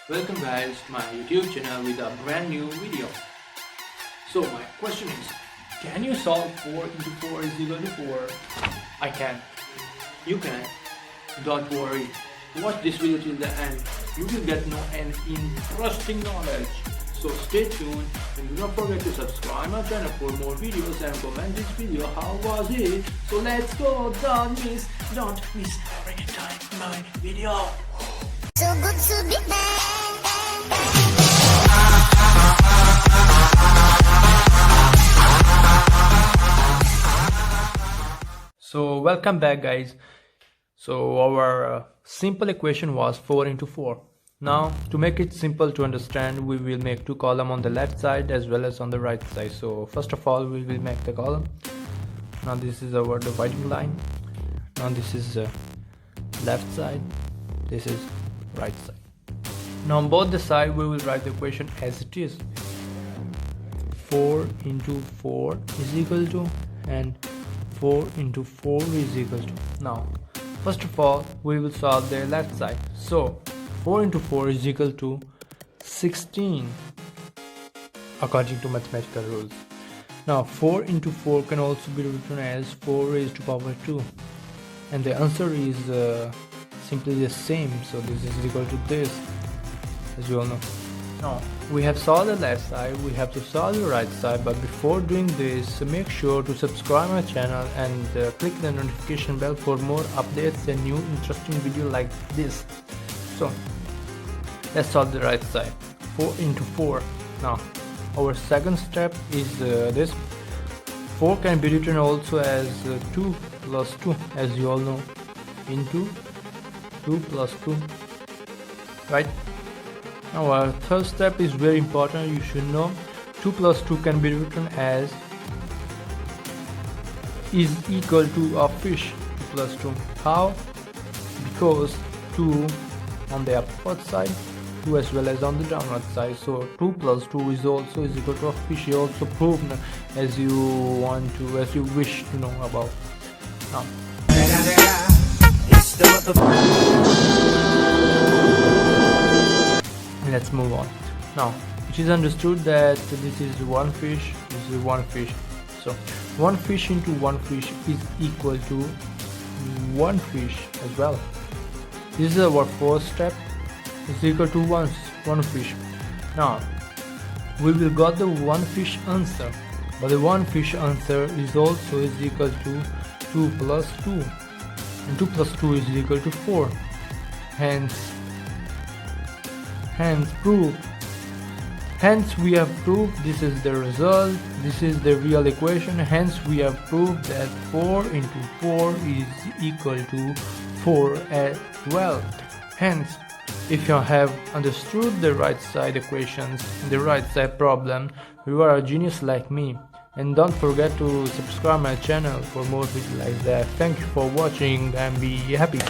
Welcome guys to my YouTube channel with a brand new video. So my question is, can you solve 4 into 4 is equal to 4? I can. You can. Don't worry. Watch this video till the end. You will get an interesting knowledge. So stay tuned and do not forget to subscribe my channel for more videos and comment this video how was it. So let's go. Don't miss any time my video. So good to be back. So welcome back guys. So our simple equation was 4 into 4. Now to make it simple to understand, we will make two columns on the left side as well as on the right side. So first of all we will make the column. Now this is our dividing line. Now this is left side, this is right side. Now on both the side we will write the equation as it is. 4 into 4 is equal to, and 4 into 4 is equal to. Now first of all we will solve the left side. So 4 into 4 is equal to 16 according to mathematical rules. Now 4 into 4 can also be written as 4 raised to power 2, and the answer is simply the same. So this is equal to this, as you all know. Now we have solved the left side, we have to solve the right side, but before doing this, make sure to subscribe my channel and click the notification bell for more updates and new interesting video like this. So let's solve the right side. 4 into 4. Now our second step is this. 4 can be written also as 2 plus 2, as you all know, into 2 plus 2, right? Now our third step is very important, you should know. 2 plus 2 can be written as is equal to a fish. 2 plus 2. How? Because 2 on the upward side, 2 as well as on the downward side. So 2 plus 2 is also is equal to a fish. You also prove as you wish to know about. Now let's move on. Now it is understood that this is one fish, this is one fish. So one fish into one fish is equal to one fish as well. This is our first step, is equal to one fish. Now we will got the one fish answer, but the one fish answer is also is equal to 2 plus 2, and 2 plus 2 is equal to 4. Hence proved. Hence we have proved this is the result, this is the real equation. Hence we have proved that 4 into 4 is equal to 4 as well. Hence if you have understood the right side equations and the right side problem, you are a genius like me. And don't forget to subscribe my channel for more videos like that. Thank you for watching and be happy.